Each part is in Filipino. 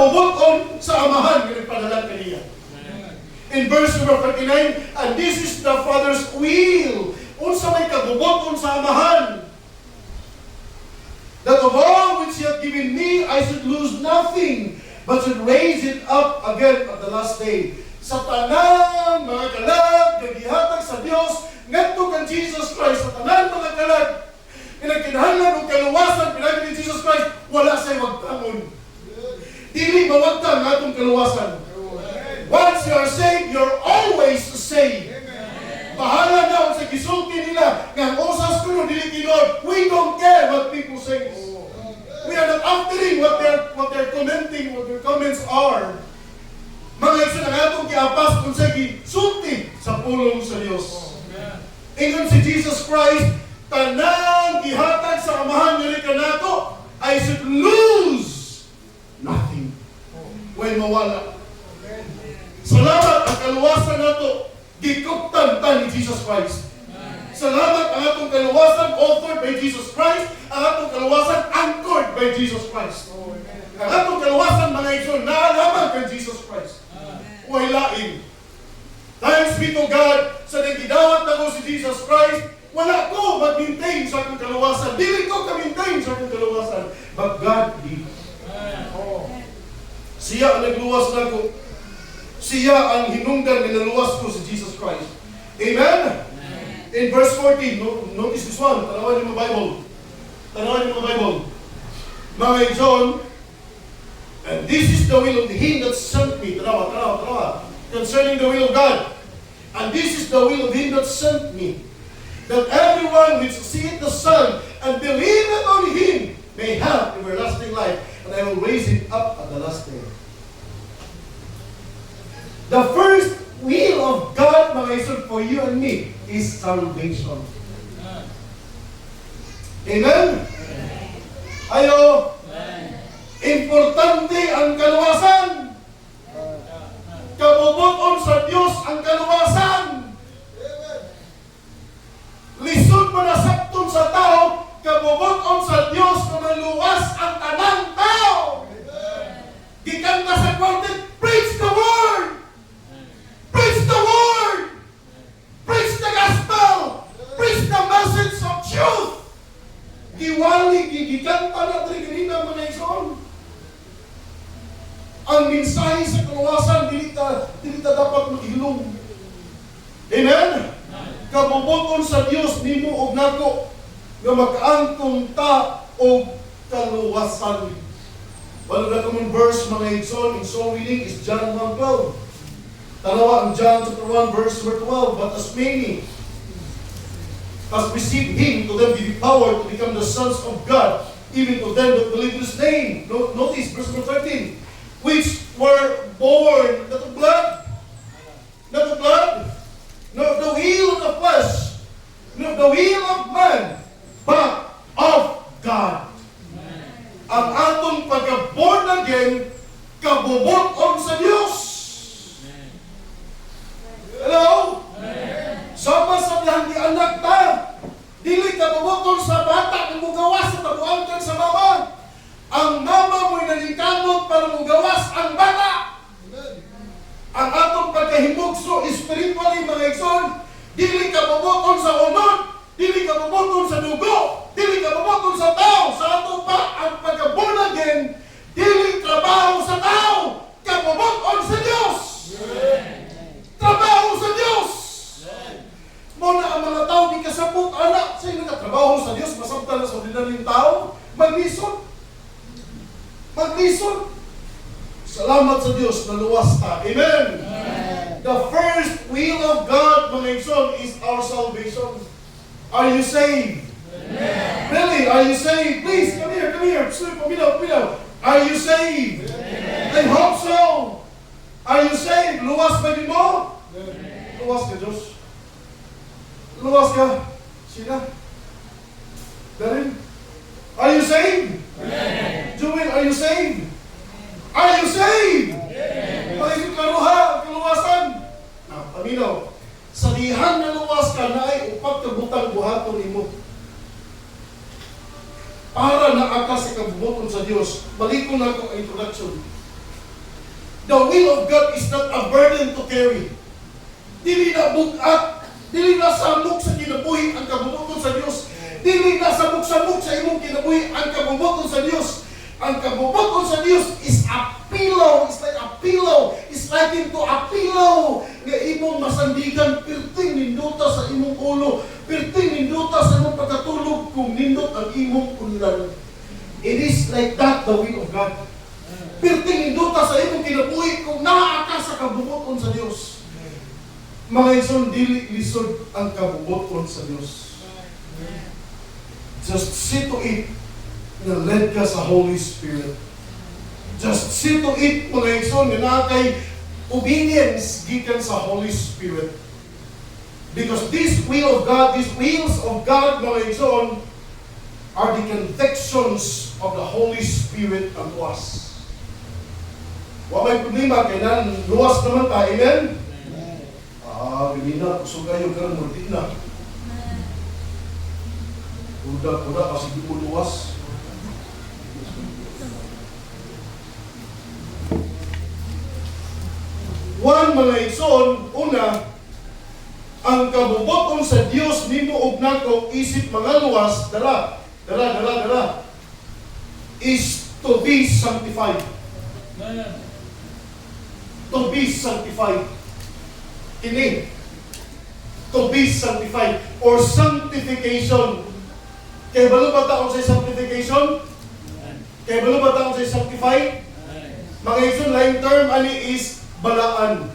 kabubuton sa amahan nga nagpadala kaniya. In verse number 39, and this is the Father's will. Unsa may kabubuton sa amahan, that of all which He hath given me, I should lose nothing, but should raise it up again at the last day. Sa tanan, mga kalag, nagihatag sa Dios, ngadto kang Jesus Christ, sa tanan, mga kalag, pinagkinahanglan o kaluwasan, pinagin ni Jesus Christ, wala sa'y wagtangon. Dili mawagtang nga itong kaluwasan. Once you are saved, you're always saved. Bahala na sa gisulti nila, nga ang usas ko dili kinod. We don't care what people say. We are not after what they're commenting, what their comments are. Mga isa na nga itong kiapas kung sa gisulti sa pulong sa Diyos. Ingon si Jesus Christ, tanang gihatag sa amahan nga ka nato, I should lose nothing when mawala. Salamat ang kaluwasan nato, gikuptan ta ni Jesus Christ. Salamat ang atong kaluwasan, authored by Jesus Christ, ang atong kaluwasan, anchored by Jesus Christ. Ang atong kaluwasan, mga igsoon, naalaman kay Jesus Christ. Huwag lain. Thanks be to God, sa nagidawat na ko si Jesus Christ, wala ko mag-maintain sa akong kaluwasan. Dili ko ka-maintain sa akong kaluwasan. But God did. Siya ang nagluwas na ko. Siya ang hinungdan na naluwas ko si Jesus Christ. Amen? In verse 14, notice this one. Tanawan niyo mga Bible. Tanawan niyo mga Bible. Mga John, and this is the will of Him that sent me. Tanawa. Concerning the will of God. And this is the will of Him that sent me, that everyone which seeth the Son and believeth on Him may have everlasting life, and I will raise him up at the last day. The first will of God, mga isod, for you and me, is salvation. Amen? Ayo, importante ang kaluwasan. Kabubuton sa Diyos ang kaluwasan. Lisod mo na sakton sa tao, kabubuton sa Diyos na maluwas ang tanang tao. Gikanta sa quartet, preach the word! Preach the word! Preach the gospel! Preach the message of truth! Giwali, gigikanta na rin kanina mga igsoon. Ang mensahe sa kaluwasan, dili ta dapat maghilom. Amen? Kabubuton sa Dios nimo og nako nga makaangkong ta og kaluwasan. One of the common verse mga igsoon in soul winning is John 1:12. Tanawa ang John chapter 1 verse number 12. But as many as received Him, to them give power to become the sons of God, even to them that believe in His name. Notice verse number 13. Which were born, not of blood, not the will of the flesh, not the will of man, but of God. Ang atong pagka-born again, kabubuton sa Diyos. Hello? Sama sa bilang di anak ta, dili kabubuton sa bata kung mugawas sa tabuan kang sa mama. Ang mama mo'y nalingkamot para mugawas ang bata. Ang atong pagkahimugso spiritually, mga igsoon, dili kabubuton sa unod, dili kabubuton sa dugo, dili kabubuton sa tao. Sa ato pa, ang pagka-born again, dili trabaho sa tao, kabubuton sa Diyos. Trabaho sa Diyos. Muna ang mga tao di kasabot, anak, sa'yo nagkatrabaho sa Diyos, masabtan na sa ordinaryong tao, maglisod. Maglisod. Salamat sa Diyos na luwas ta. Amen. The first will of God, mga igsoon, is our salvation. Are you saved? Amen. Really? Are you saved? Please, come here. Pumilaw. Are you saved? Amen. I hope so. Are you saved? Luwas ba din mo? Amen. Luwas ka, Diyos. Luwas ka. Sina? Darin? Are you saved? Amen. Joel, are you saved? Are you saved? Pag-isip kaluwasan. Paminaw, sa dihan na luwas ka na ay upat kabutang buhaton nimo. Para naaka sa kabubuton sa Diyos. Balik ko na akong introduction. The will of God is not a burden to carry. Dili na bugat, dili na samok sa kinabuhi ang kabubuton sa Dios. Dili na samok-samok sa imong kinabuhi ang kabubuton sa Dios. Ang kabubuton sa Dios is a pillow. It's like a pillow. It's like into a pillow. Nga imong masandigan, pirting ninduta sa imong ulo. Pirting ninduta sa imong pagkatulog kung nindot ang imong ulan. It is like that, the will of God. Pirting ninduta sa imong kinabuhi kung naaka sa kabubuton sa Dios. Mga igsoon, dili lisod ang kabubuton sa Dios. Just see to it na led ka sa Holy Spirit. Just see to it, mga igsoon, na nakay obedience gikan sa Holy Spirit. Because this will of God, these wills of God, mga igsoon, are the convictions of the Holy Spirit unto us. Wa may problema, kailan luwas naman ta, amen? Ganina, kusog kayo ka ng murti na. Kuda kasi di mo luwas. One, mga igsoon, una, ang kabubuton sa Dios nimo ug nako isip mga luwas, dala, is to be sanctified. To be sanctified. Kini, to be sanctified or sanctification. Kaya balo ba taon sa sanctification? Kaya balo ba taon sa sanctified? Mga igsoon, lain term ani is balaan.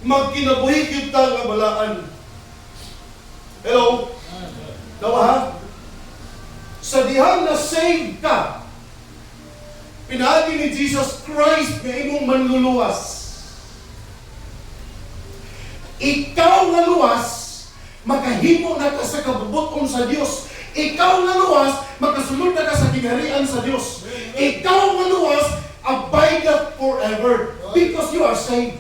Magkinabuhi kita nga balaan. Hello? Dawa ha? Sa dihan na save ka, pinagi ni Jesus Christ na imong manluluwas. Ikaw nga luwas, makahimo na ka sa kabubuton sa Dios. Ikaw nga luwas, makasulod na ka sa kingharian sa Dios. Ikaw nga luwas, abideth forever because you are saved.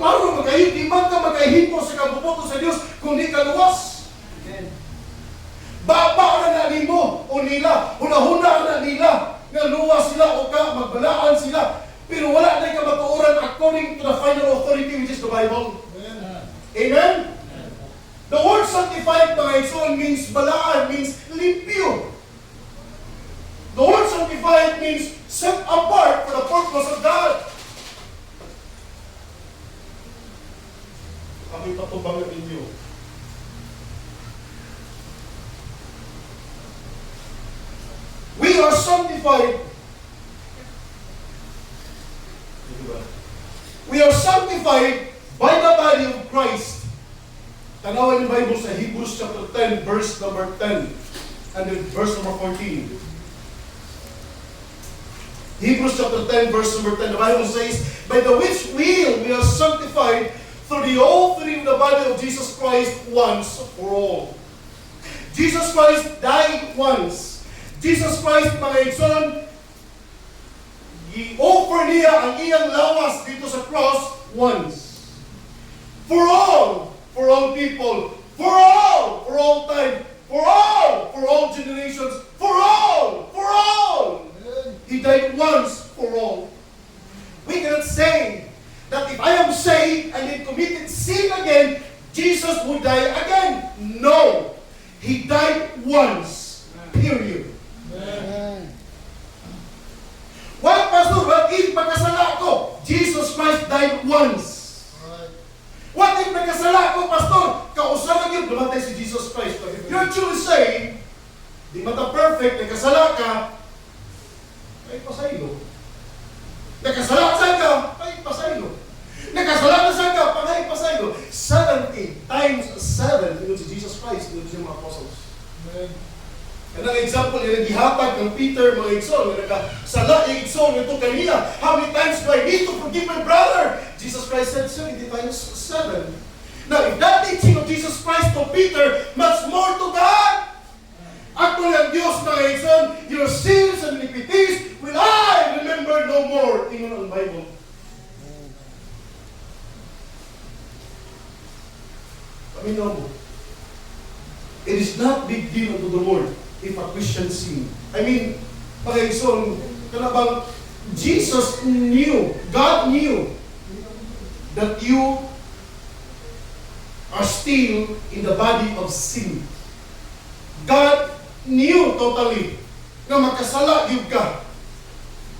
Klaro, di man ka makahimo sa kabubuton sa Dios kung di ka luwas. Baba na nimo o nila, huna-huna na nila, nga luwas sila o ka, magbalaan sila. Pero wala na ka matuoran according to the final authority which is the Bible. Amen? The word sanctified, mga igsoon, means balaan, means limpyo. The word sanctified means set apart for the purpose of God. Ako'y patubangan ninyo. We are sanctified. We are sanctified by the body of Christ. Tanawan yung Bible sa Hebrews chapter 10, verse number 10, and then verse number 14. Hebrews chapter 10, verse number 10, the Bible says, by the which will we are sanctified through the offering of the body of Jesus Christ once for all. Jesus Christ died once. Jesus Christ, mga igsoon, i-offer niya ang iyang lawas dito sa cross once. For all people, for all time, for all generations, for all. He died once for all. We cannot say that if I am saved and then committed sin again, Jesus would die again. No. He died once. Period. What, Pastor? What if magkasala ko? Jesus Christ died once. What if nagkasala ko, Pastor? Kausalan yun, dumatay si Jesus Christ. If you're truly saved, di mata perfect, nagkasala ka, ay pasaylo. Nagkasala saan ka, ay pasaylo. Nagkasala na saan ka, pangay pasaylo. 70 times 7, yun si Jesus Christ, yun si mga apostles. Amen. Yan ang example, yung naghihatag ng Peter, mga igsoon, yung nagkasala yung igsoon, ito kanina, how many times do I need to forgive my brother? Jesus Christ said 70 times 7. Now, if that teaching of Jesus Christ to Peter, much more to God. Actually, ang Diyos, mga igsoon, your sins and iniquities will I remember no more. Tingnan ang Bible. Paminaw mo. It is not big deal unto the Lord if a Christian sin. I mean, mga igsoon, kanabang Jesus knew, God knew that you are still in the body of sin. God knew totally na makasala yun ka.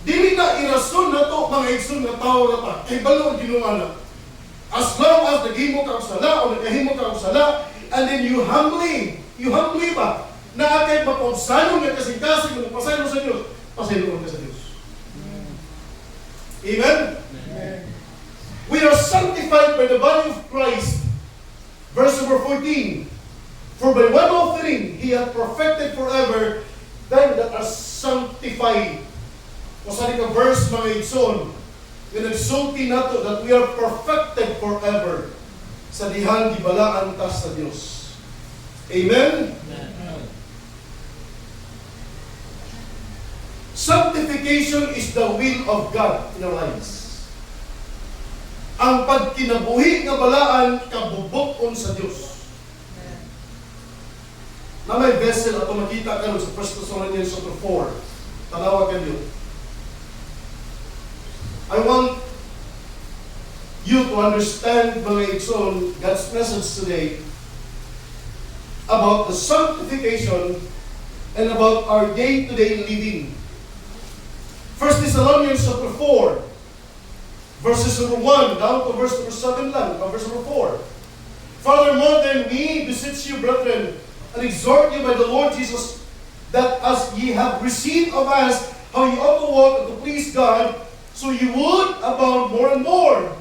Dili na irason na to mga igsoon na tao na ta. Kay balo ang ginuana. As long as naghimo ka og sala o nagahimo ka og sala, and then you humbly ba na akay mapausanon nga kasing-kasing mo pasaylo sa Dios, pasayloon ka sa Dios. Amen? Amen. We are sanctified by the body of Christ. Verse number 14. For by one offering He hath perfected forever them that are sanctified. O sa ka verse mga igsoon, nga nagsulti nato that we are perfected forever sa dihang gibalaan ta sa Dios. Amen? Amen. Sanctification is the will of God in our lives. Ang pagkinabuhi nga balaan kabubok-on sa Dios. Na may vessel ato makita karon sa 1 Thessalonians 4. Tanawa kanyo. I want you to understand, mga igsoon, God's message today about the sanctification and about our day-to-day living. 1 Thessalonians 4, verses number 1 down to verse number 7 lang, verse number 4. Furthermore, then we beseech you, brethren, and exhort you by the Lord Jesus, that as ye have received of us how ye ought to walk and to please God, so ye would abound more and more.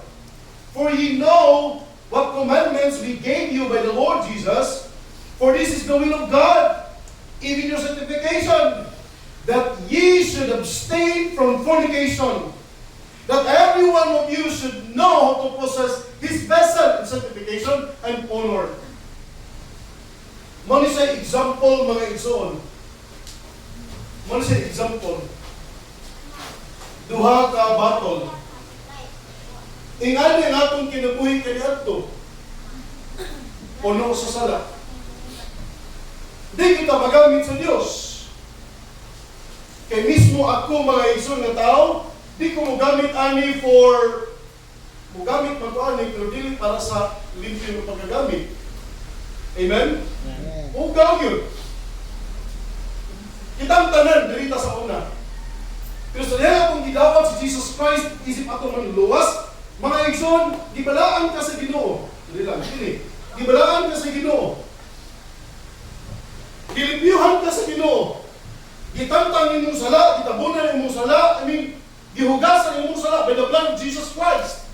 For ye know what commandments we gave you by the Lord Jesus. For this is the will of God, even your sanctification, that ye should abstain from fornication, that every one of you should know how to possess his vessel in sanctification and honor. Mano sa example, mga igsoon. Mano sa example. Duha ka batol. Ingani ang atong kinabuhi kaniadto. Puno sa sala. Di kita magamit sa Dios. Kay mismo ako mga igsoon nga tao, di ko mogamit ani for mogamit man ko ani pero dili para sa limpyo nga paggagamit. Amen? Ugaw yun. Kitang tanan dirita sa una. Pero sa diha akong gidawat si Jesus Christ, isip ato manluwas, mga igsoon, gibalaan ka sa Ginoo. Dili lang, dili. Gibalaan ka sa Ginoo. Gilimpyuhan ka sa Ginoo. Gitantang imong sala, gitabunan imong sala, gihugasan imong sala by the blood of Jesus Christ.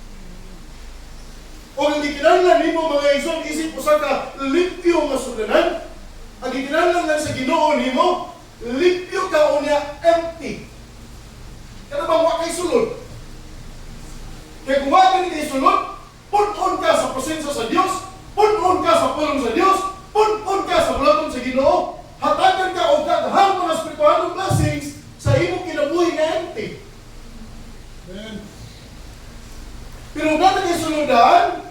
O ang gikinahanglan nimo mga igsoon, isip usa ka limpyo nga sulanan. Ang gikinahanglan lang sa Ginoo nimo, limpyo ka unya empty. Kada bang wa kay sulod? Kaya kung wa kay sulod, pun-on ka sa presensya sa Dios, pun-on ka sa pulong sa Dios, pun-on ka sa bulaton sa Ginoo, hatagan ka og daghang mga spiritual blessings sa imong kinabuhi nga empty. Amen. Pero kung natin kay suludan,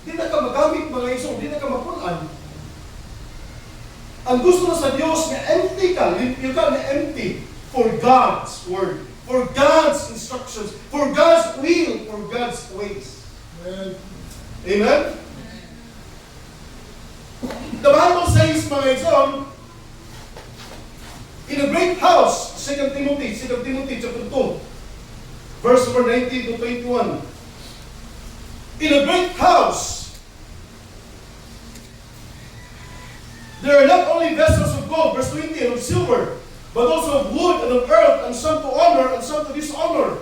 di na ka magamit mga isong, di na ka mapunan. Ang gusto na sa Dios nga empty ka, limpyo ka na empty for God's word, for God's instructions, for God's will, for God's ways. Amen. Amen? The Bible says, mga igsoon, in a great house, 2 Timothy chapter 2, verse number 19 to 21. In a great house, there are not only vessels of gold, verse 20, and of silver, but also of wood and of earth, and some to honor and some to dishonor.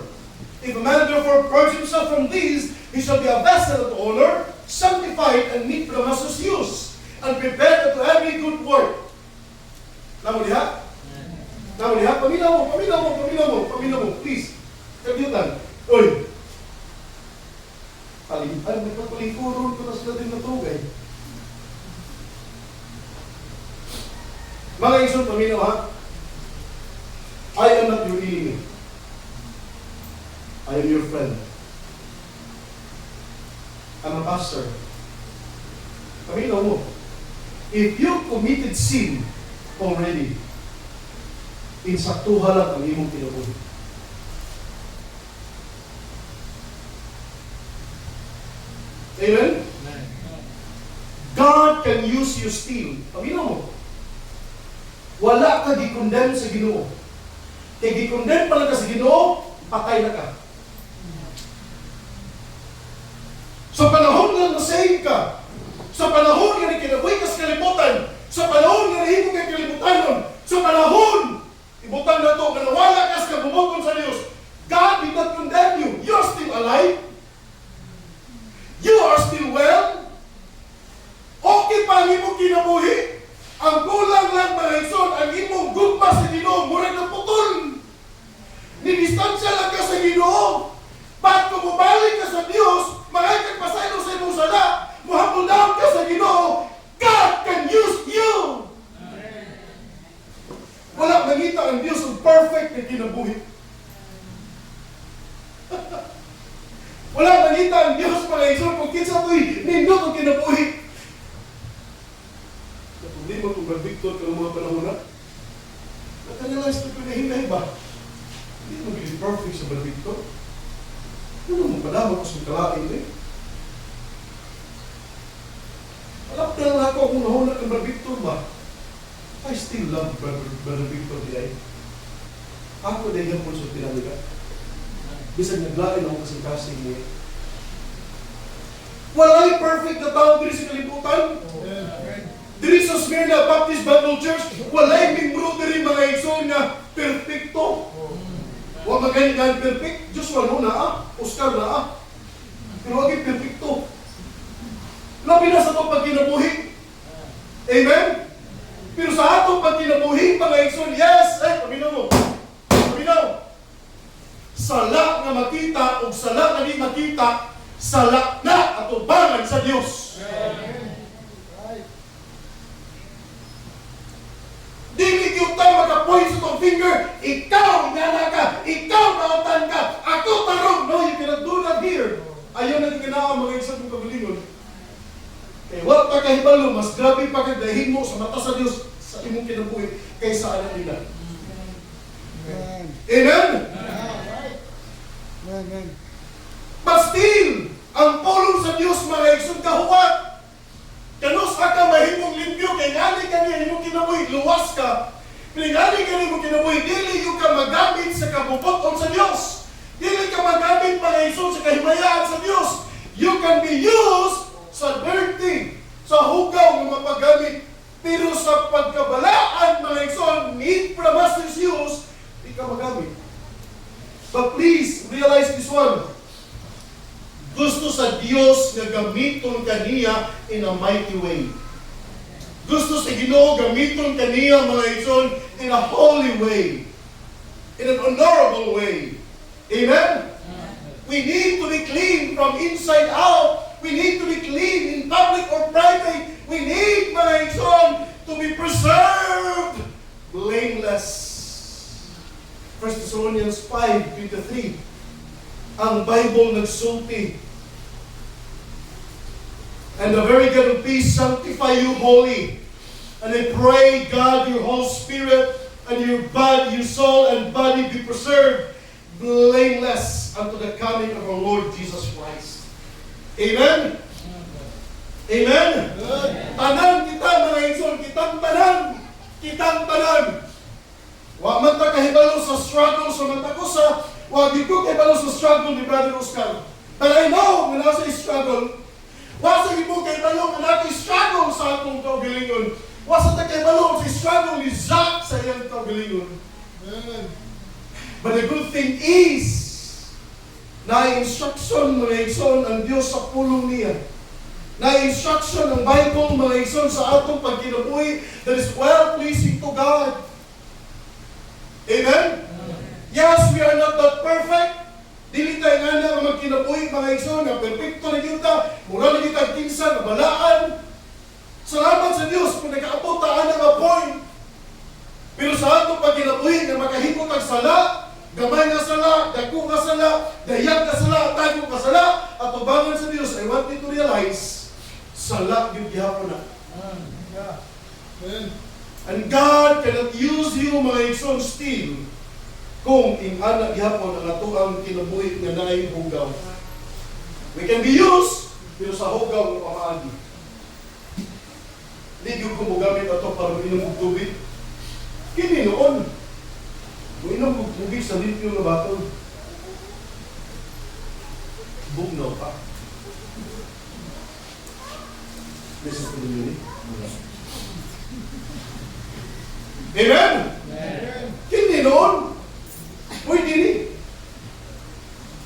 If a man therefore purge himself from these, he shall be a vessel to honor, sanctified and meet for the master's use, and prepared unto every good work. Namo diha? Namo diha? Paminaw mo, please. Kagyutan. Oy! Nagpapalingkuron ko na sila din natugay. Mga igsoon, paminaw ha? I am not your enemy. I am your friend. I'm a pastor. Paminaw mo. If you committed sin already, insaktuha lang ang imong kinabuhi. Amen? God can use you still. Pamina mo. Wala ka gikondem sa Ginoo. Kaya gikondem pa lang ka sa Ginoo, patay na ka. Sa panahon nga na-save ka, sa panahon nga kinabuhi ka sa kalibutan, sa panahon nga nahimo kay kalibutanon, sa panahon, ibutan na to, nga nawala ka sa kabubukon sa Diyos, God did not condemn you. You are still alive. You are still well. Okay pa ang imong kinabuhi. Ang kulang lang mga igsoon, ang imong gugma sa Ginoo, murag na putol. Nidistansya lang ka sa Ginoo. Ba't kung bumalik ka sa Diyos, makakag pasaylo sa imong sala, muhapon down ka sa Ginoo, God can use you. Wala nangita ang Diyos ang perfect na kinabuhi. Wala nangita ang Diyos mga igsoon kung kinsa to'y nindot ang kinabuhi. Hindi mo kung Victor ka ng mga panahon na. Nagkanilang ito pinahinay ba? Hindi mo gili perfect sa Victor. Ano mo padama ko sa kalain eh? Alam ka lang ako kung nahunat ng Victor ba? I still love Brother Victor di ay. Ako dahil po sa pinamiga. Bisag naglain ako kasing-kasing niya. Wala'y perfect na tao diri sa kalibutan. Diri sa Smyrna Baptist Bible Church, wala'y membro diri mga igsoon nga perfecto. Wa magaling perfect. Diyos wala na Oscar na Pero wag perfecto. Labi na sa itong pagkinabuhi. Amen? Pero sa atong pagkinabuhi, mga igsoon, yes! Paminaw mo. Paminaw. Sala nga makita o sala nga di makita, sala na atubangan sa Diyos. Dili yung tayo makapoint sa itong finger, ikaw inana ka, ikaw nautan ka, ako tarong. No, you cannot do that here. Ayaw na tingnan mga isang kong kagalingon. Kaya wala pa kahibalo, mas grabe pa kagdahin mo sa mata sa Diyos sa imong kinabuhi kaysa anak nila. Amen? Amen. But still, ang pulong sa Diyos mga igsoon kahuwat. Kanus ka mahimong limpyo, kay ngani ka niya imong kinabuhi, luwas ka. Kaya ngani ka niya imong kinabuhi, dili yung ka magamit sa kabubuton sa Diyos. Dili ka magamit mga igsoon sa kahimayaan sa Diyos. You can be used sa dirty, sa hugaw ng mapagamit. Pero sa pagkabalaan mga igsoon, need for the master's use, di ka magamit. But please, realize this one. Gusto sa Diyos na gamiton kaniya in a mighty way. Gusto sa Ginoo gamiton kaniya mga igsoon in a holy way. In an honorable way. Amen? We need to be clean from inside out. We need to be clean in public or private. We need, mga igsoon, to be preserved blameless. 1 Thessalonians 5:23. Ang Bible nagsulti. And the very God of peace sanctify you wholly. And I pray, God, your whole spirit and your body, your soul and body be preserved blameless unto the coming of our Lord Jesus Christ. Amen? Amen? Tanan kita, mga igsoon, kitang tanan. Kitang tanan. Wa man ta kahibalo sa struggle sa mata ko sa wa di ko kahibalo sa struggle ni Brother Oscar. But I know when I say struggle, wa sa ibo kahibalo nga nato struggle sa atong kaugalingon. Wa sa ta kahibalo sa struggle ni Zach sa iyang kaugalingon. But the good thing is, na instruction mga igsoon ang Dios sa pulong niya. Na instruction ng Bible mga igsoon sa atong pagkinabuhi that is well pleasing to God. Amen? Yes, we are not that perfect. Dili tayo nga na magkinabuhi mga igsoon na perfecto na kita, mura na kita kinsa, nabalaan. Salamat sa Diyos kung nakaabot taan nga point. Pero sa atong pagkinabuhi na makahimot ang sala, gamay nga sala, dako nga sala, dayag nga sala, tago nga sala, at ubangan sa Diyos, I want you to realize, sala yung gihapon na. And God cannot use you, mga igsoon, still, kung ing-anak gihapon ang ato ang kinabuhi nga naay hugaw. We can be used, Pero sa hugaw ng pamaagi, hindi yung kumugamit ito para uminom ng tubig. Kini noon, uminom ng tubig sa limpyo na bato. Bugnaw pa. Listen to the music. Amen? Amen. Kini noon, pwede ni.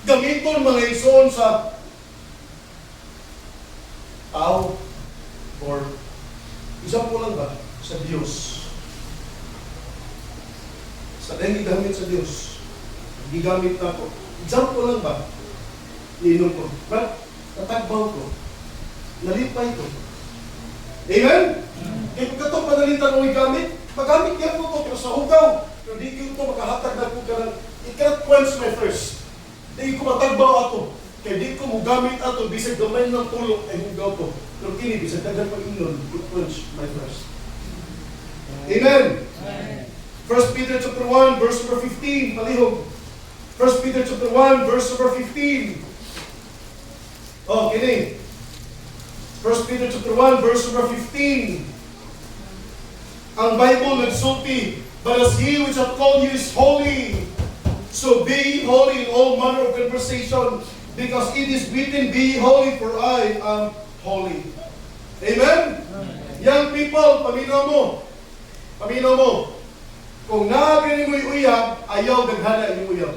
Gamiton mga ison sa tao or isang po lang ba sa Diyos. Sa dahil gigamit sa Diyos, gigamit na ko. Example lang ba? Iinom ko. But, tatagbaw ko. Nalipay ko. Amen? Kaya kung ito panalitan mo gamit, magamit yan po ito, pero sa hugaw. Pero di ko ito makahatag na ko ka ng, it cannot quench my thirst. Di ko matagbaw ato. Kaya di ko mo gamit ato, bisag gamay ng tulog, ay hugaw ko. Pero kini, bisag dagan pag-inon, it quench my thirst. Amen? Amen. 1 Peter chapter 1, verse number 15, palihog. 1 Peter chapter 1, verse number 15. Oh, kini. 1 Peter chapter 1, verse number 15. Ang Bible nagsulti, but as he which hath called you is holy, so be holy in all manner of conversation, because it is written, be holy, for I am holy. Amen? Young people, paminaw mo. Paminaw mo. Kung nagani mo'y uyab, ayaw daghana yung uyab.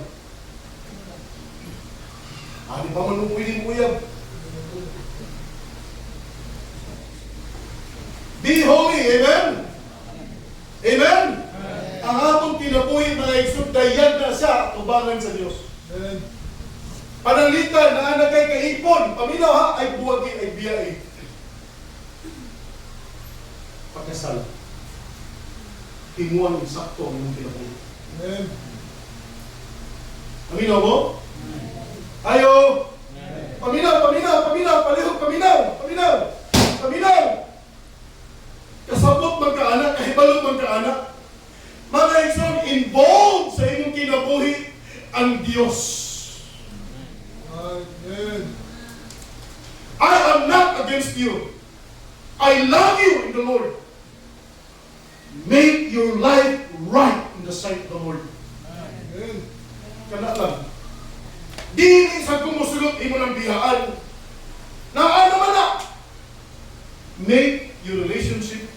Di pa man mo pwede mo uyab. Be holy, amen? Amen? Ang atong kinabuhi mga igsud, dayan na siya, tubangan sa Diyos. Amen. Panalitan na anagay kaipon, paminaw ha, ay buwagi, ay biyay. Pagkasal. Tinguan insakto ang iyong kinabuhi. Amen. Paminaw mo? Ayo! Paminaw, paminaw, paminaw, palihog, paminaw, paminaw, paminaw! Kasabot man ka anak, kahibalot man ka anak. Mga igsoon, involved sa inyong kinabuhi ang Diyos. Amen. I am not against you. I love you in the Lord. Make your life right in the sight of the Lord. Amen. Kana lang. Dili sa kumusulot imo ng biyaan. Na ano man na. Make your relationship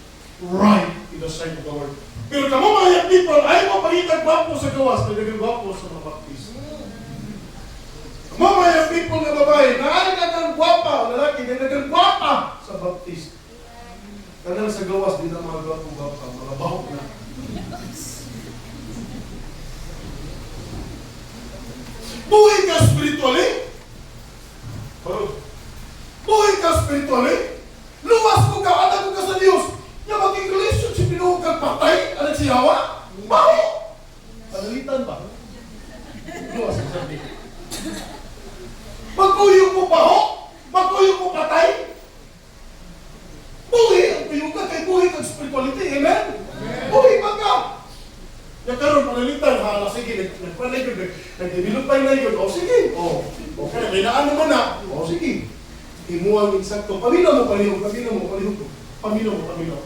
right in the sight of the Lord. Pero kamo mga people, ay mo pangitag gwapo sa gawas, nagagawin gwapo sa mga baptist. Kamo mga people na babae, na ay nagang gwapa, lalaki, nagang gwapa sa baptist. Kanang sa gawas, di na mga gwapo-gwapa, mga bahok na. Buhay ka spiritually? Buhay ka spiritually? Luwas ko ka, anak ko ka sa Diyos. Yung maging relationship, pinuhog kang patay, anak si Hawa, baho! Panalitan ba? Luwas ko sabi. Magkuyog mo baho? Magkuyog mo patay? Buhay, ang tuyog ka kay buhay kang spirituality, amen? Buhay ba ka? Nagkaroon, panalitan, hala, sige, nagpanay yun, nag-developay na yun, o sige, o, okay, kainaan naman na, o sige, imuang insakto, paminaw mo, palihog, paminaw mo, palihog, paminaw mo, paminaw.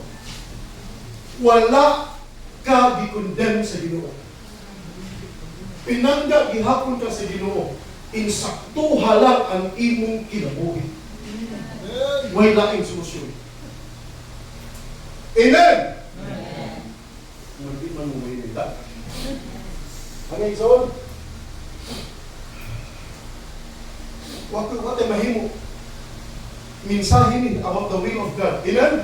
Wala ka gi-condemn sa Ginoo. Pinangga, gihapon ka sa Ginoo, insaktuha lang ang imong kinabuhi. Way laing solusyon. Amen! Hindi man mo ita. Ano yung soon? What ay mahimo? Minsahin about the will of God. Amen?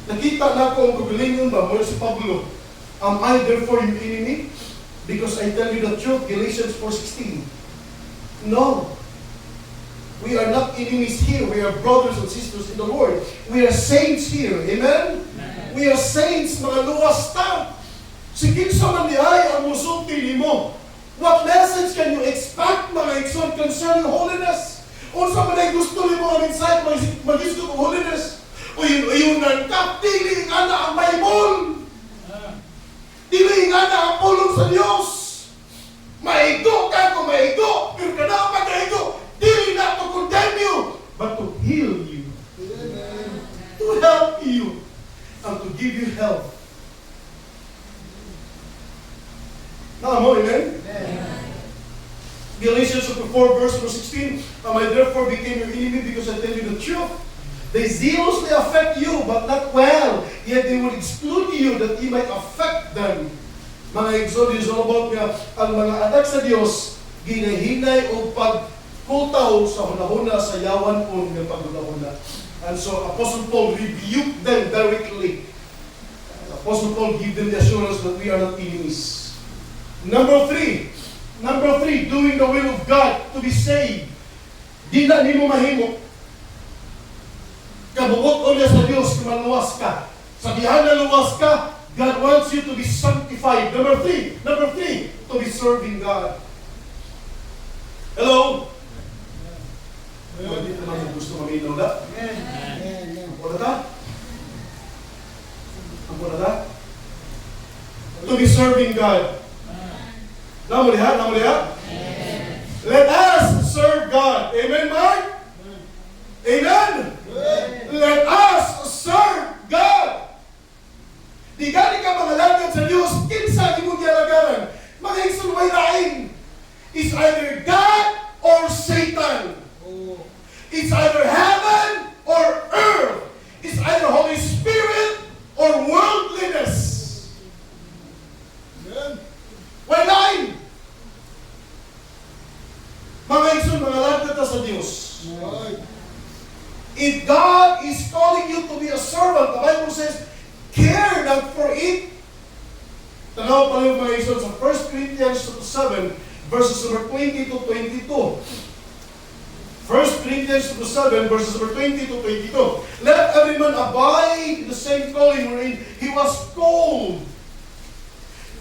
Nakita na ko ang kagalingon ba mula si Pablo. Am I therefore your enemy? Because I tell you the truth, Galatians 4:16. No. We are not enemies here. We are brothers and sisters in the Lord. We are saints here. Amen? We are saints, mga luwas ta. Si kinsa man dihay ang musulti nimo. What message can you expect, mga igsoon, concerning holiness? Unsa man ay gusto nimo ang insight mag-isip of holiness? Uyun-uyunan ka, dili nga na ang Bible. Dili nga na ang pulong sa Diyos. Maigo ka kung maigo, pero ka na pag-aigo, dili na ito kung Mo, amen? Galatians chapter 4, verse number 16, I therefore became your enemy because I tell you the truth. They zealously affect you, but not well. Yet they would exclude you that ye might affect them. Mga Exodus, all about nga, ang mga anak sa Diyos, ginahinay o pagkutaw sa hunahuna sa yawan po ng paghunahuna. And so Apostle Paul rebuked them directly. Apostle Paul gave them the assurance that we are not enemies. Number three, doing the will of God to be saved. Di na nimo mahimo. Kabuot ulit sa Diyos kung maluwas ka. Sabihan na luwas ka, God wants you to be sanctified. Number three, to be serving God. Hello? Hindi naman yung gusto maminaw na. Ang pula ta? To be serving God. Namo liha? Let us serve God. Amen, Mark? Amen? Let us serve God. Di gani ka mga lagad sa Diyos, kinsa imong gialagaran. Mga igsoon lain. It's either God or Satan. It's either heaven or earth. It's either Holy Spirit or worldliness. Why lain? Mga igsoon, mga lagad sa Diyos. If God is calling you to be a servant, the Bible says, care not for it. Tanaw pa yung mga igsoon sa 1 Corinthians 7, verses number 20 to 22. 1 Corinthians 7, verses number 20 to 22. Let every man abide in the same calling wherein he was called.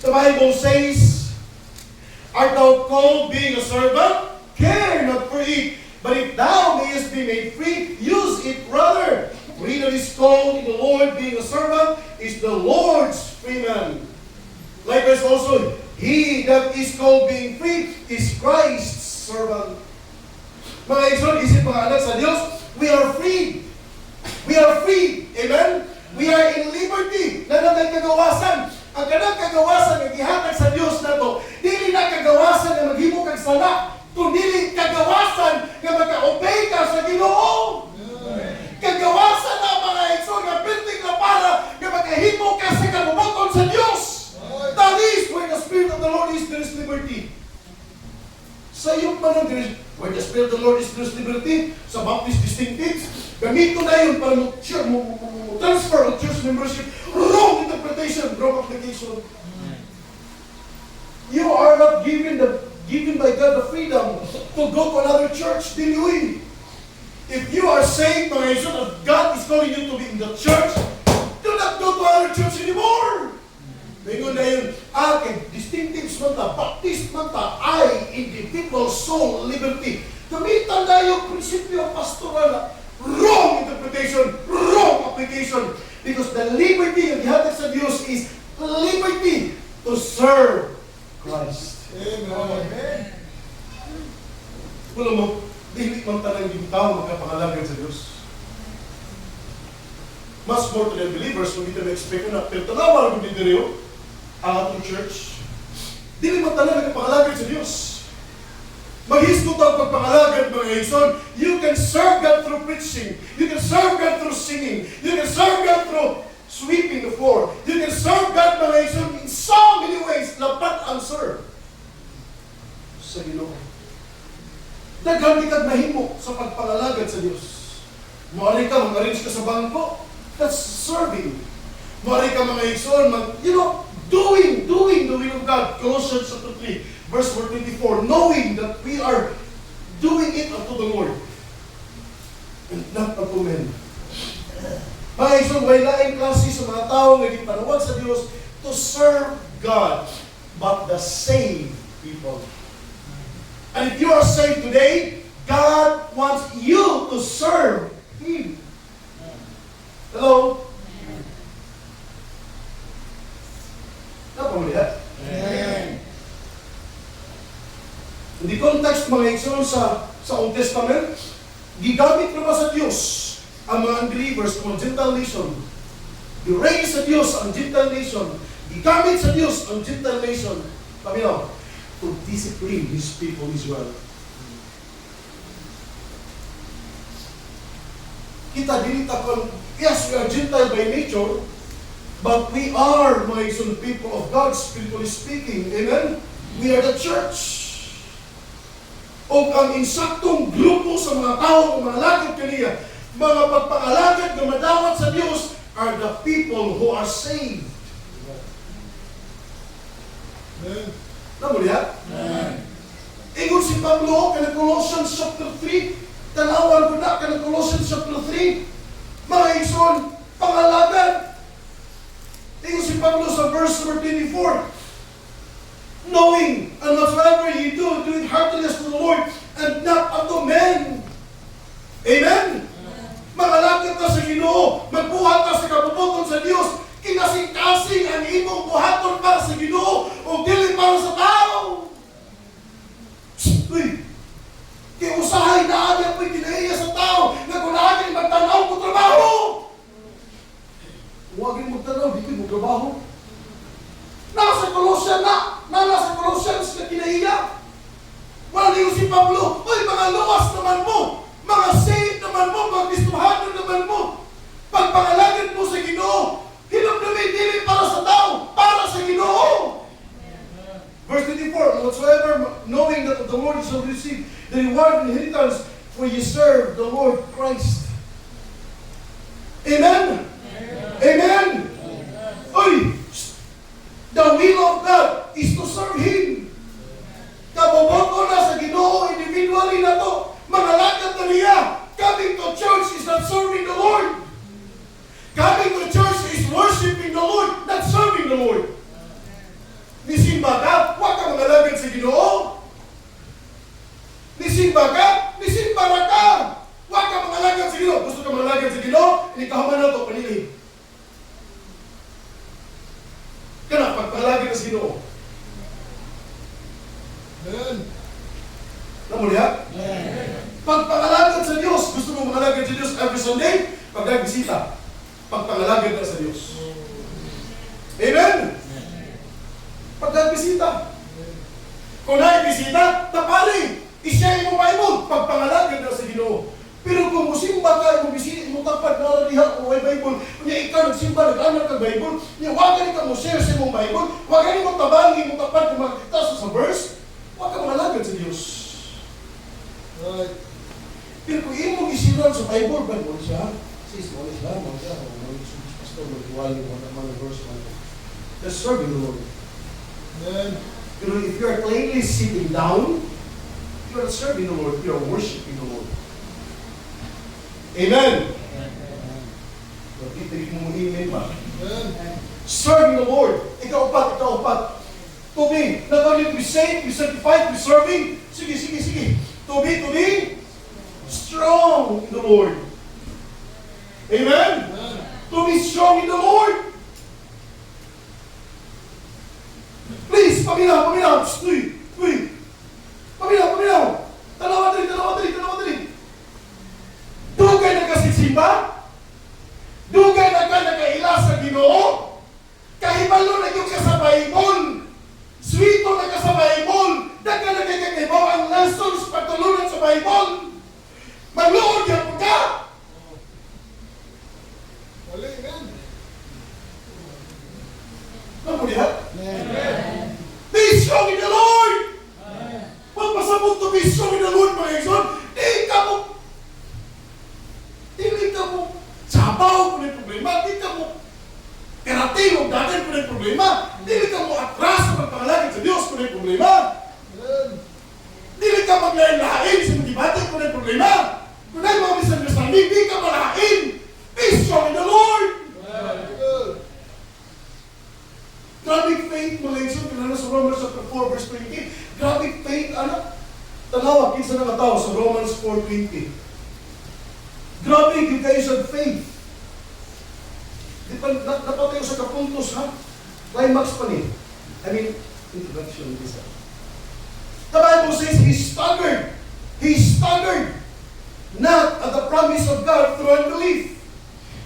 The Bible says, art thou called being a servant? Care not for it. But if thou mayest be made free, use it rather. For he that is called in the Lord being a servant is the Lord's freeman. Likewise also, he that is called being free is Christ's servant. Mga igsoon, isip mga anak sa Diyos, we are free. We are free. Amen? We are in liberty. Nanatay kagawasan. Ang kanang kagawasan na gihatag sa Diyos na to, dili na kagawasan na maghimo kag sala, kundi kagawasan na magka-obey ka sa Ginoo. Kagawasan na mga igsoon na building na para na magkahimo ka sa kabubuton sa Diyos. That is where the Spirit of the Lord is, there is liberty. Sa iyong panang where the Spirit of the Lord is, there is liberty. Sa Baptist distinctives, gamito na yun para transfer of church membership. Wrong interpretation, wrong application. You are not given by God the freedom to go to another church. Dili. If you are saved, mga igsoon, if God is calling you to be in the church, do not go to other church anymore. Ngayon na yun, distinctives man ta, Baptist man ta, individual soul liberty. Gamitan na yung prinsipyo pastoral. Wrong interpretation, wrong application. Because the liberty yung gihatag sa Diyos is liberty to serve Christ. Amen. Wala mo, dili man tanang yung tao magkapangalagad sa Diyos. Mas more to the believers, kung dito na-expect na, pero tanawa ang bidiriyo, ang atong church, dili man tanang magkapangalagad sa Diyos. Maghisgot ang pagpangalagad, mga igsoon. You can serve God through preaching. You can serve God through singing. You can serve God through sweeping the floor. You can serve God, mga igsoon, in so many ways. Lapat ang serve sa Ginoo. Daghan di kag mahimo sa pagpangalagad sa Dios. Moari ka mag-arrange ka sa bangko, that's serving. Moari ka mga igsoon, doing the will of God. Colossians chapter 3, verse 24, knowing that we are doing it unto the Lord and not unto men. Mga igsoon, may laing klase sa mga tao nga gipanawag sa Dios to serve God, but the saved people. And if you are saved today, God wants you to serve Him. Hello? Napamalihat? Amen. In the context, mga igsoon, sa Old Testament, gigamit naman sa Diyos ang mga unbelievers, ang Gentile nation. I-raise sa Diyos ang Gentile nation. Gigamit sa Diyos ang Gentile nation paminaw, to discipline His people Israel. Kita dinita kon, yes, we are Gentile by nature, but we are, mga igsoon, people of God, spiritually speaking. Amen? We are the church. O ang insaktong grupo sa mga tao, mga alagad kaniya, mga pagpangalagad na madawat sa Diyos, are the people who are saved. Amen. Namo niya? Ingon si Pablo, kana Colossians chapter 3, tanawan ko na, kana Colossians chapter 3, mga igsoon, pangalagan. Ingon si Pablo sa verse number 24, knowing, and whatsoever ye do, do it heartily as to the Lord, and not unto men. Amen? Mangalagad ta sa Ginoo, magbuhat ta sa kabubuton sa Dios, kinasing-kasing ang imong buhaton para sa Ginoo, o dili para sa tao. Uy! Kaya usahay na agad po'y kinaiya sa tao, na kung naagin magtanaw ko trabaho. Huwagin magtanaw, di ko'y magtrabaho. Nasa Colossians nasa Colossians na kinaiya. Wala niyo si Pablo, uy, mga luwas naman mo, mga saved naman mo, mga Kristohanon naman mo. Pagpangalagan mo sa Ginoo, hinamdamin dili para sa tao, para sa Ginoo. Verse 24, whatsoever, knowing that of the Lord shall receive the reward and inheritance, for ye serve the Lord Christ. Amen? Amen? Uy! The will of God is to serve Him. Kaboboto na sa Ginoo, individually na to. Mangalagad na niya. Coming to church is not serving the Lord. Coming to church is worshiping the Lord, not serving the Lord. Nisimba ka, huwag ka mangalagad sa Ginoo. Nisimba ka, nisimba na ka. Huwag ka mangalagad sa Ginoo. Gusto ka mangalagad sa Ginoo, hindi ka human na ito, panilin. Kana, pagpalagi ka sa Ginoo. Amen. Namun niya? Pagpangalagad sa Diyos, gusto mo mangalagad sa Diyos every Sunday, pagkagbisita. Pagpangalagad ka sa Diyos. Amen? Pagkagbisita. Kung naibisita, tapari. I-share mo Bible, pagpangalagad ka sa Ginoo. Pero kung musimba ka, bisita mo tapad na diha o may Bible, kung ikaw nagsimba, nag-anak ka Bible, huwag ka mo share sa mong Bible, huwag ka mo tabangi mo tapad kung makikita sa verse, huwag ka mangalagad sa Diyos. Right. Pero kung imong isiran sa Bible, Bible siya, sis, wala siya, pastor, mag-iwali mo na mga verse, just serving the Lord. Then, pero if you are plainly sitting down, you are serving the Lord, you are worshiping the Lord. Amen. Bakit mo amen ba? Serving the Lord. Ikaw upat. To be, not only to be saved, be sanctified, be serving. Sige. To be strong in the Lord. Amen? To be strong in the Lord. Please, paminaw. Uy. Paminaw. Tanawa dali. Dugay na kasigsimba? Dugay na ka nakaila sa Ginoo? Kahibalo na yung ka sa Bible. Swito na ka sa Bible. Daga na kakakibaw ang lessons pagtulunan sa Bible. Magluod yan po ka. Wala, amen. Ano mo diha? Amen. Be strong in the Lord. Magpasabot to be strong in the Lord, mga igsoon. Dili ka mo sabaw kung may problema. Dili ka mo karating o dagan kung may problema. Dili ka mo atras sa pagpangalagin sa Diyos kung may problema. Dili ka maglain-lain sa magibati kung may problema. Kung may mga misunderstanding, di ka malain. Be strong in the Lord. Grabe faith, mga igsoon, kinala sa Romans chapter 4, verse 20. Grabe faith, tanawa, kinsa na tao sa Romans 4:20. Grabe yung kayo sa faith. Di pa, napatayo sa kapuntos, ha? Climax pa ni. Introduction this. The Bible says he staggered. He staggered. Not at the promise of God through unbelief,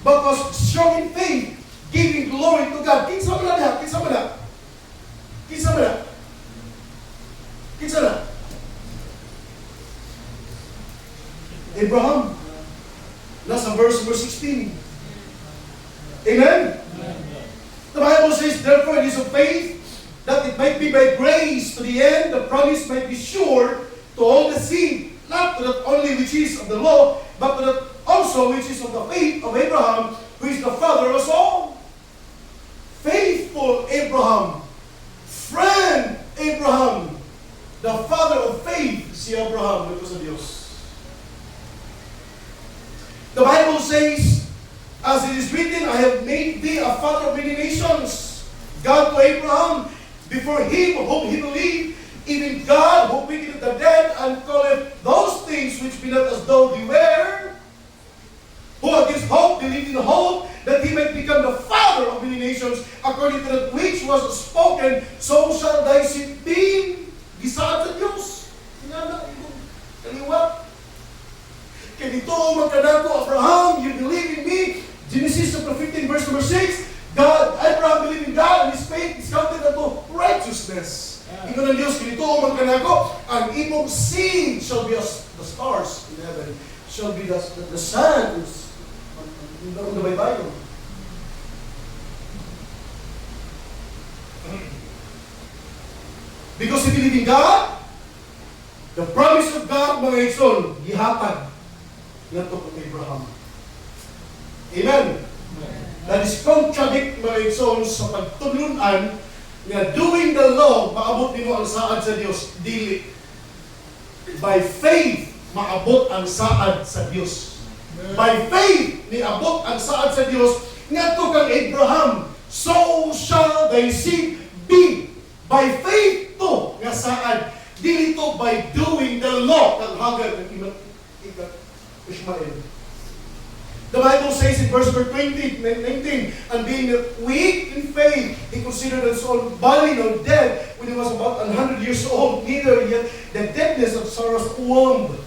but was strong in faith, giving glory to God. Kinsa man na? Abraham. Nasa verse number 16. Amen? The Bible says, therefore it is of faith, that it might be by grace to the end, the promise might be sure to all the seed, not to that only which is of the law, but to that also which is of the faith of Abraham, who is the father of us all. Faithful Abraham, friend Abraham, the father of faith, si Abraham, ito sa Diyos. The Bible says, as it is written, I have made thee a father of many nations. God to Abraham, before him whom he believed, even God who quickeneth the dead, and calleth those things which be not as though they were, who against hope believed in hope, that he might become the father of many nations, according to that which was spoken, so shall thy seed be. Gisaad sa Diyos. Sinana, kaliwat. Kaya dito, magkanako, Abraham, you believe in me. Genesis chapter 15, verse number 6, Abraham believed in God, and his faith is counted unto righteousness. Ikaw ng Diyos, dito, magkanako, ang imong seed shall be as the stars in heaven, shall be the sands in the Bible. Because he believed in God, the promise of God, mga igsoon, gihatag nato kung Abraham. Amen. That is contradict, mga igsoon, sa pagtulunan na doing the law, maabot nimo ang saad sa Dios. Dili. By faith, maabot ang saad sa Dios. By faith, niabot ang saad sa Dios ngadto kang Abraham, so shall thy seed be. By faith to nga saad, dili to by doing the law kang Hagar ng Ishmael. The Bible says in verse 20, 19, and being weak in faith, he considered his own body now dead when he was about 100 years old, neither yet the deadness of Sarah's womb.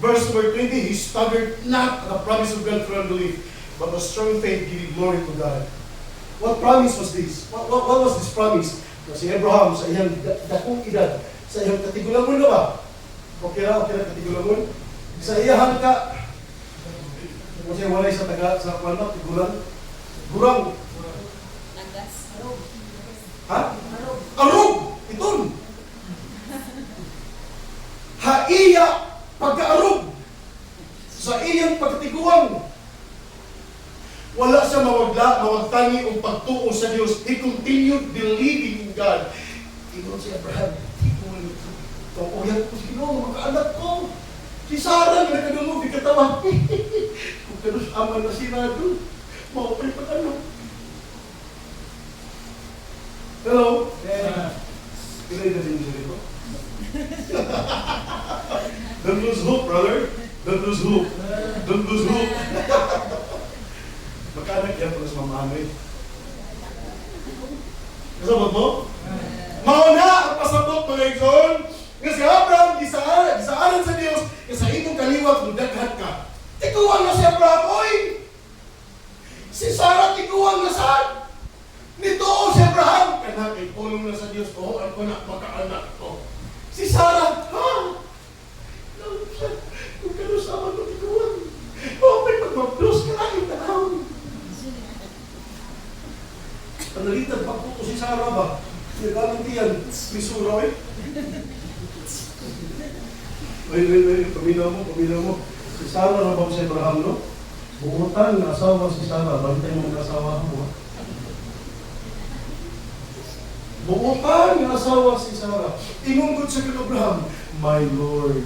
Verse number 20, he staggered not at the promise of God through unbelief, but with strong faith giving glory to God. What promise was this? What was this promise? Si Abraham, sa iyang dakong edad, sa iyang katigulangon na ba? Okay na katigulangon? Sa iyang ka, kasi walay sa taga, sa kwanat, tigulang, gurang. Ha? Arog! Iton! Haiya pagkaarog sa iyang pagkatiguang. Wala siya mawagtangi o pagtuo sa Diyos. He continued believing in God. Tingnan si Abraham, tukuyan ko si Ginoo, mga anak ko. Si Sarah na nagkadulog, ikatawa. Kung kanus aman na sinado, maupay pa ano. Hello? Pilay na din dito. Don't lose hope, brother. Don't lose hope. Don't lose hope. Makanak yan pala sa mamanoy. Kasabot mo? Mauna ang pasabot mga igsoon. Nga si Abraham, gisaanan sa Diyos, nga sa imong kaliwat, mudaghat ka. Tikuwang na si Abraham, oy! Si Sarah, tikuwang na saan? Nito si Abraham, kana kay tulong na sa Diyos, o ang kuna, makaanak ko. Si Sarah, ha? Kung kanusaman mo tikuwang, may pagmablos ka lang yung tanawin. Panalitan, pagputo si Sarah ba? Nagalantiyan, misura eh. Wait, paminaw mo. Si Sarah na ba si Abraham, no? Buutan na asawa si Sarah, bantay mo na asawa mo. Buutan na asawa si Sarah. Inungkot siya kay Abraham, my Lord.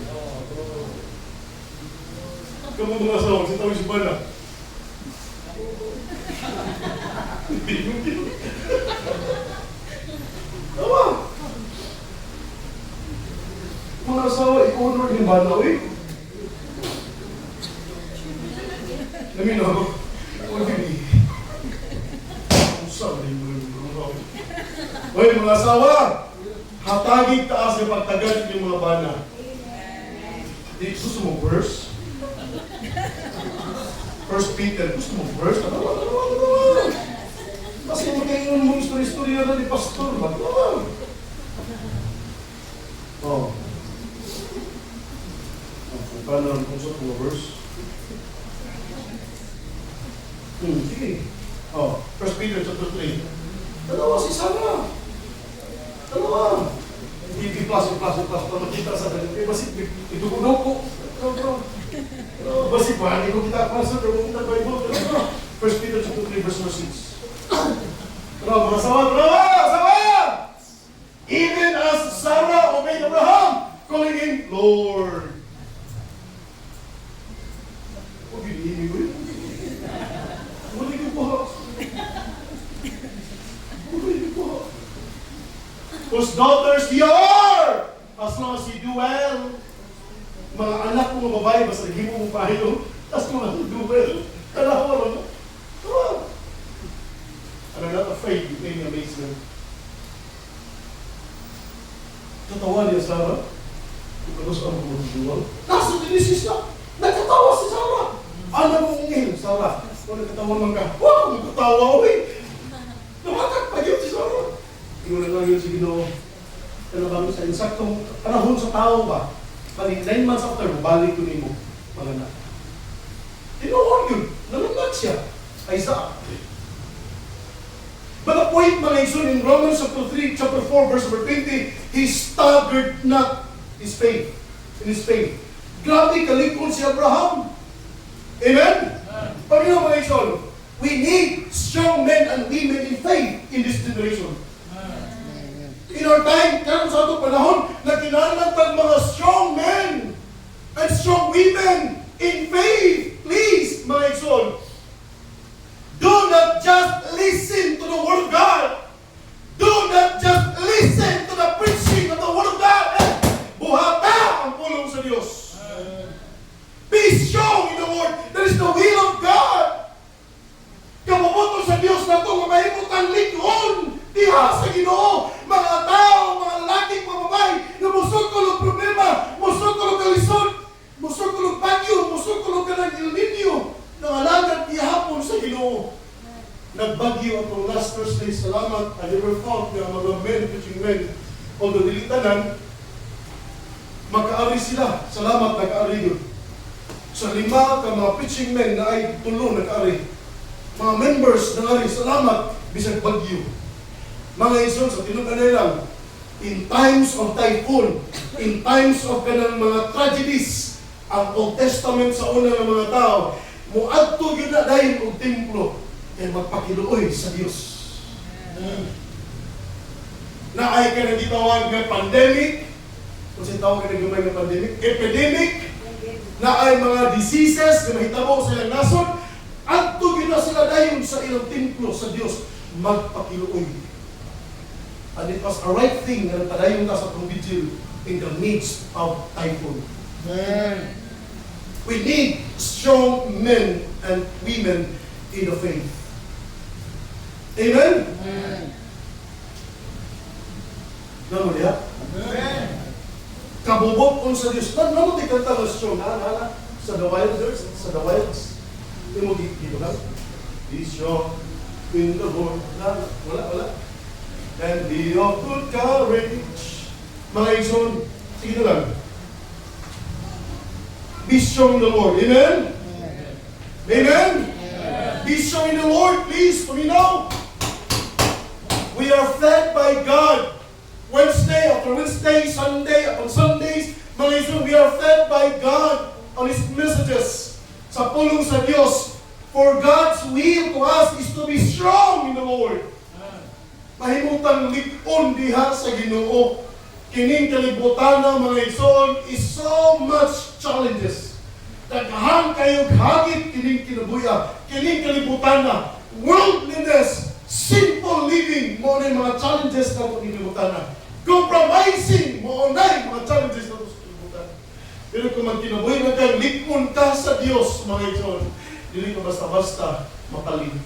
Kamu mga asawa, si Tawag si Bala. Tawa! Mga asawa, i-honor yung Bala, eh. Lamin ako. Usap na yung mga Oy, mga asawa! Hatagig taas yung pagtagad yung mga bana. Di, gusto mo verse? First Peter, gusto mo verse? Kasi mo kayo yung istorya na ni Pastor. Oh. Paano ang kung sa mga verse? Sige. Oh, 1 Peter chapter 3. Dalawa si Sarah. Dalawa. Hindi plus. Para makita sa kanila. Basi, itugunog ko. Basi pa, hindi ko kita pasok. Pero kita Bible. 1 Peter chapter 3 verse 6. Mga sawa! Even as Sarah obeyed Abraham, calling him Lord. Huwag yun, ko yun. Huli ko po. Whose daughters ye are, as long as you do well. Mga anak ko mga babae, basta naging mo pa ito, as long as you do well. Kalawa naman. And I'm not afraid, you may amaze me. Natawa niya Sarah. Ipagos ang mga duwal. Nasa Genesis na. Nagkatawa si Sarah. Ano mong ungil, Sarah? Kung nagkatawa man ka, wow, nagkatawa, uy. Namakak pa yun si Sarah. Tingnan lang yun si Ginoo. Ano ba sa insaktong panahon sa tao ba? Bali, 9 months after, balik ko nimo. Mga na. Tinuon yun. Nalunod siya. Isaac. But the point, mga igsoon, in Romans chapter 4, verse number 20, he staggered not in his faith. Grabe, kalikon si Abraham. Amen? Panginoon, mga igsoon, we need strong men and women in faith in this generation. In our time, karon sa atong panahon, nagkinahanglan mga strong men and strong women in faith. Please, mga igsoon, do not just listen to the Word of God. Do not just listen to the preaching of the Word of God. Buhata ang pulong sa Diyos. Be strong in the Word. That is the will of God. Kapabuto sa Diyos na ito, mahimot ang likon. Diha sa Ginoo. Mga tao, mga lalaking, mga babae, na musukol ang problema, musukol ang kalisod, musukol ang bagyo, musukol ang kanang El Nino. Nangalagad ihapon sa Ginoo. Nagbagyo atong last Thursday. Salamat. I never thought na mga men, preaching men, although dilitanan, magkaari sila. Salamat, nag-ari yun. Sa 5 ka mga preaching men na ay tulo nag-ari. Mga members na ari, salamat, bisag bagyo. Mga ison, sa tinugan lang, in times of typhoon, in times of kanang mga tragedies, ang Old Testament sa una ng mga tao, muadto yun na dahil og templo kay magpakiluoy sa Dios. Na ay ka nagitawag nga pandemic, kung saan tawag ka nagumay nga pandemic, epidemic, na ay mga diseases na mahitabo sa ilang nasod, adto yun na sila dahil sa ilang templo sa Dios, magpakiluoy. And it was a right thing na padayon ka sa vigil in the midst of typhoon. We need strong men and women in the faith. Amen? Namo diha? Kabubok kung sa Diyos. Namo di kanta ng strong. Sa the wilds. Hindi mo dito ka? Be strong in the Lord. Wala. And be of good courage. Mga igsoon, sige na lang. Be strong in the Lord. Amen? Amen? Be strong in the Lord, please. Paminaw. We are fed by God. Wednesday after Wednesday, Sunday upon Sundays, mga igsoon, we are fed by God on His messages. Sa pulong sa Diyos. For God's will to us is to be strong in the Lord. Mahimutang likon diha sa Ginoo. Kining kalibutan ng mga igsoon is so much challenges. Daghan kayo hagit kining kinabuya. Kining kalibutan na worldliness, simple living, mo na mga challenges na kining kalibutan na. Compromising, mo na mga challenges na sa kalibutan. Pero kung magkinabuhi na kayo, likon ka sa Diyos, mga igsoon. Dili ka basta-basta mapalim.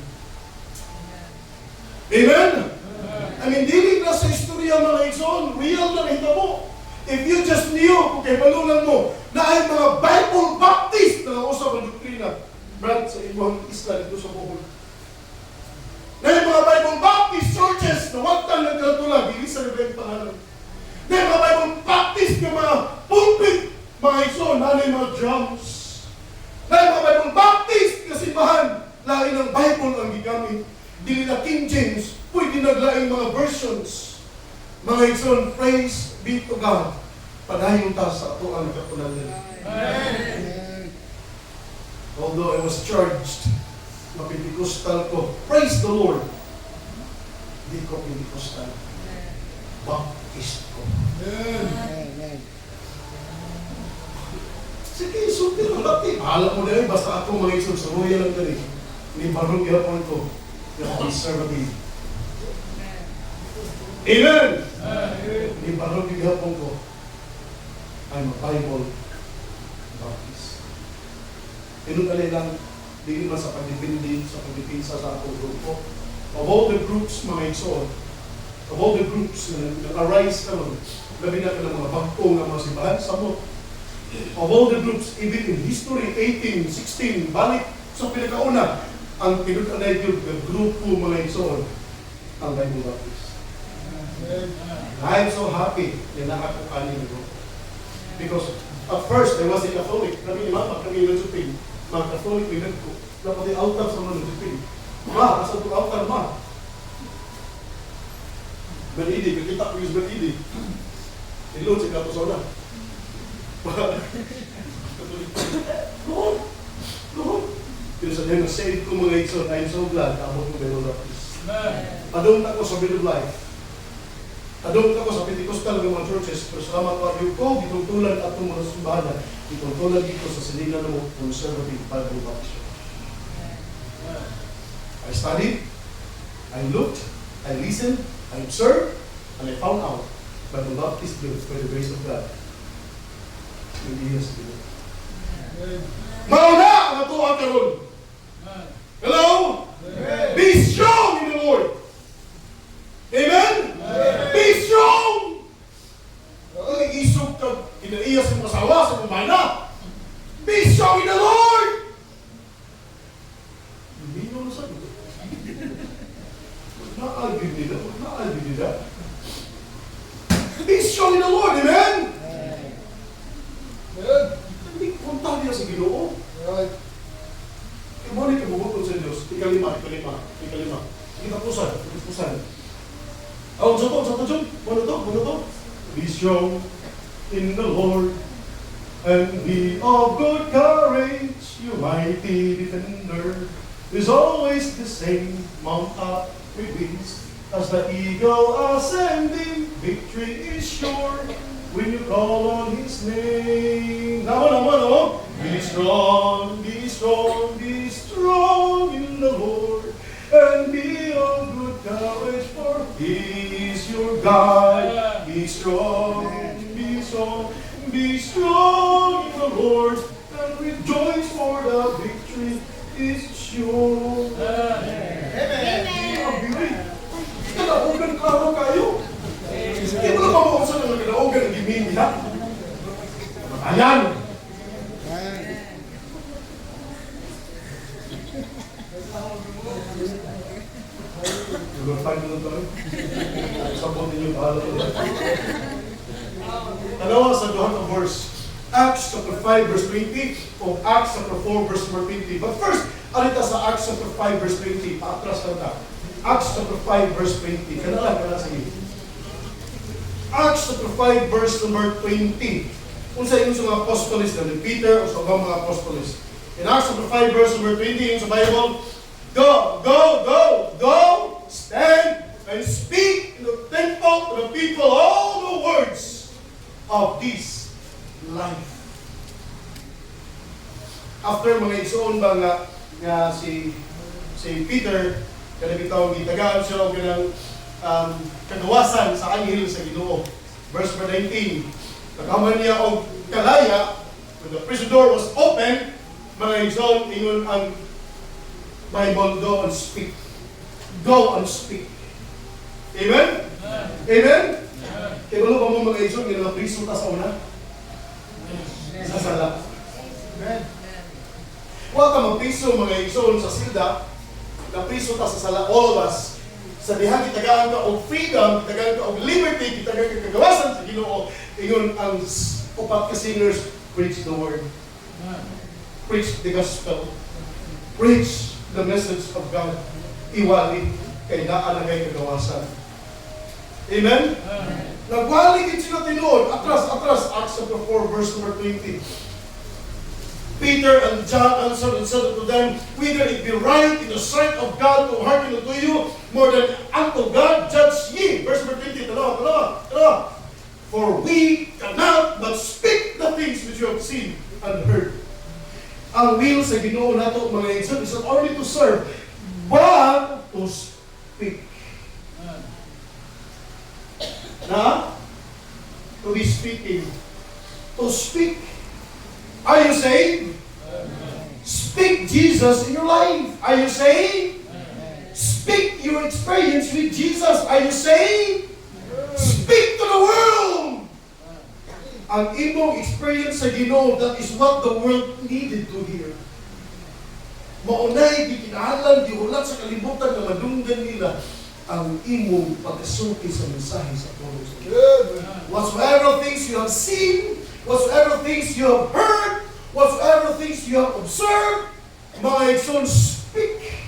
Amen? Ang hindi na sa istorya mga igsoon, real na nahitabo. If you just knew, kung kay balunan mo, na ay mga Bible Baptist na usap ang doktrina, Brad, sa ibang isla dito sa Bohol. Na ay mga Bible Baptist churches na wagtang nagkatulang, bilisan na ba yung pangalan. Na ay mga Bible Baptist na mga pulpit, mga igsoon, na mga drums. Na mga Bible Baptist kasimbahan, lain ng Bible ang gigamit. Dili na King James, pwede naglaing mga versions. Mga igsoon, praise be to God. Padayon ta sa ato ang kapunanan. Although I was charged, mapintikostal ko, praise the Lord. Di ko pintikostal. Baptist ko. Sige, sulti lang dati. Alam mo na yun, basta ako mga isog sa royal lang dali. Ni Barong Yapon ko, yung conservative. Amen! Ni Barong Yapon ko, I'm a Bible Baptist. Tinutali lang, di naman sa pagdipindi, sa pagdipinsa sa akong grupo. Of all the groups, mga isog, of all the groups na arise naman, labi na ka ng mga bagong ng mga simbahan, sa mo, of all the groups, even in history, 18, 16, balik sa pinakauna, ang pinag-alay yung grupo mga isoon, ang Bible Baptist. I'm so happy na ako kanin ko. Because at first, I was a Catholic. Kami ni Mama, kami nagsupin. Mga Catholic, may nagko. Dapat yung altar sa mga nagsupin. Ma, asa itong altar, ma? Banidi, kakita ko yung banidi. Ilod sa Katosona. Lord. Pero sa dahil na-save ko mga ito, I'm so glad kaabot ko Bible Baptist. Padong ako sa Bread of Life. Padong ako sa Pentecostal ng mga churches. Pero salamat pa yung ko, ditungtulan at itong mga simbahan. Ditungtulan dito sa silina ng mga conservative Bible Baptist. I studied, I looked, I listened, I observed, and I found out Bible Baptist built by the grace of God. Hindi yes, mauna ang atuang karon. Hello? Be strong in the Lord. Amen? Be strong. Ang isog ka, kinaiya sa mga asawa, sa mga mana. Be strong in the Lord. Hindi nyo nasabi. Naalgin nila. Be strong in the Lord. Amen? Hindi punta niya sa Ginoo. Kamo ni kabubukod sa Diyos. Ikalima. Ikapusan. Oh, sa to. Ano to? Be strong in the Lord and be of good courage. You mighty defender is always the same. Mount up with wings as the eagle ascending. Victory is sure when you call on His name. Naman. Be strong in the Lord, and be of good courage, for He is your God. Be strong in the Lord, and rejoice, for the victory is sure. Amen. Kalaogan klaro kayo. Hindi mo na pamuksa ng kalaogan ng gimini, ha? Ayan! Nag-find mo tayo? Sabot ninyo bahala ko. Tanawa sa duhat ng verse. Acts chapter 5 verse 20 o Acts chapter 4 verse 20. But first, alita sa Acts chapter 5 verse 20. Paatras ka na. Acts chapter 5 verse 20. Kanala sige. Acts chapter 5 verse number 20. Kung sa inyo sa mga apostolis na ni Peter o sa mga apostolis. In Acts chapter 5 verse number 20 yung sa Bible, Go, stand and speak in the temple to the people all the words of this life. After mga igsoon ba nga si Peter, kada bitaw gitagaan siya og kanang kagawasan sa anghel sa Ginoo. Verse 19. Nagkaman niya og kalaya, when the prison door was open, mga igsoon ingon ang Bible, go and speak. Go and speak. Amen? Amen? Kaya ba mo mga igsoon, yung mga priso ta sa una? Sa sala. Amen. Huwag ka magpriso mga igsoon sa silda, na priso ta sa sala, all of us. Sa diha kitagaan ka og freedom, kitagaan ka og liberty, kitagaan ka kagawasan sa Ginoo. Ingon ang upat ka singers, Preach the word. Preach the gospel. Preach the message of God. Iwali kay naa na kay kagawasan. Amen? Nagwali kit sila tinuod. Atras. Acts chapter 4, verse number 20. Peter and John answered and said unto them, whether it be right in the sight of God to hearken unto you more than unto God, judge ye. Verse number 20. Tala. For we cannot but speak the things which you have seen and heard. Ang will sa Ginoo nato mga igsoon is not only to serve, but to speak. Na? To be speaking. To speak. Are you saved? Speak Jesus in your life. Are you saved? Speak your experience with Jesus. Are you saved? Speak to the world. Ang imong experience sa Ginoo, that is what the world needed to hear. Maunay, gikinahanglan, giulat sa kalibutan na madunggan nila ang imong pagkasulti sa mensahe sa puno. Whatsoever things you have seen, whatsoever things you have heard, whatsoever things you have observed, mga igsoon, speak.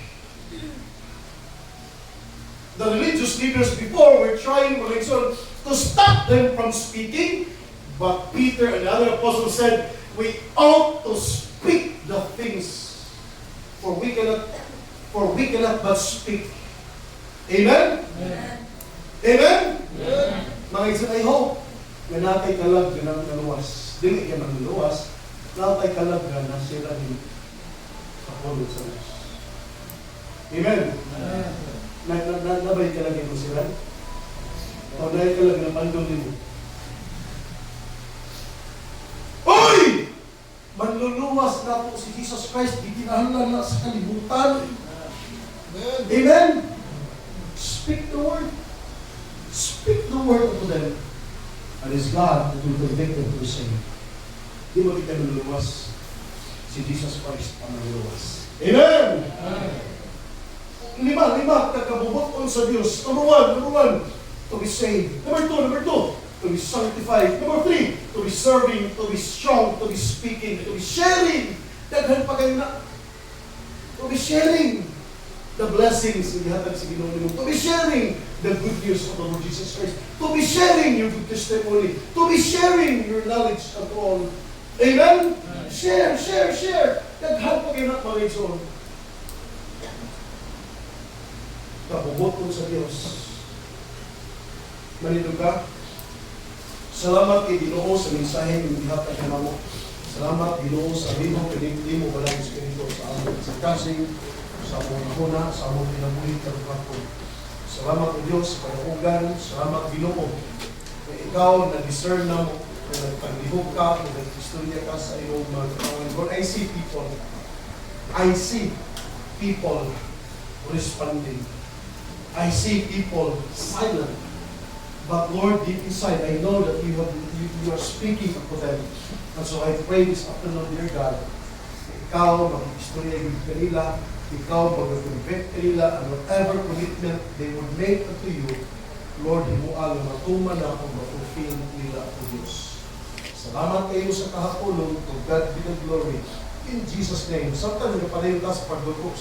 The religious leaders before were trying, mga igsoon, to stop them from speaking, but Peter and the other apostles said, we ought to speak the things, for we cannot but speak. Amen? Amen? Mga igsoon, I hope na natay kalag ng naluwas. Dili ka ng naluwas, natay kalag na sila din kapulog sa Diyos. Amen? Nabay kalag yung sila? O nabay kalag na pandong din mo? Oy! Manluluwas na po si Jesus Christ, itinahanglan na sa kalibutan. Amen? Speak the word. Speak the word unto them. And it's God that will convict them to be saved. Di mo kita naluluwas. Si Jesus Christ ang naluluwas. Amen! Lima, kakabubuton sa Diyos. Number one, to be saved. Number two, to be sanctified. Number three, to be serving, to be strong, to be speaking, to be sharing. Daghan pa kayo na. To be sharing the blessings in the sa Ginoo nimo. To be sharing the good news of the Lord Jesus Christ. To be sharing your good testimony. To be sharing your knowledge at all. Amen? Share. Daghan pa kayo na mga igsoon. Kabubuton sa Diyos. Manito ka? Salamat kay Ginoo sa mensahe ng ihatag ka mo. Salamat Ginoo sa limang pinigli mo walang Espiritu sa among sa kasing, sa among huna, sa among pinabuhi karugakon. Salamat o Diyos sa panahugan. Salamat Ginoo na ikaw na-discern na mo, na nagpaglihog ka, na nag-istorya ka sa iyong mga katawan. Lord, I see people responding. I see people silent. But Lord, deep inside, I know that you are speaking to them. And so I pray this afternoon, dear God, ikaw mag-istorya yung kanila, ikaw mag-convict kanila, and whatever commitment they would make unto you, Lord, himual na matuman na kung ma-fulfill nila o Diyos. Salamat kayo sa kahapulong. To God be the glory. In Jesus' name. Sometimes nagpalayo ka sa pagdukok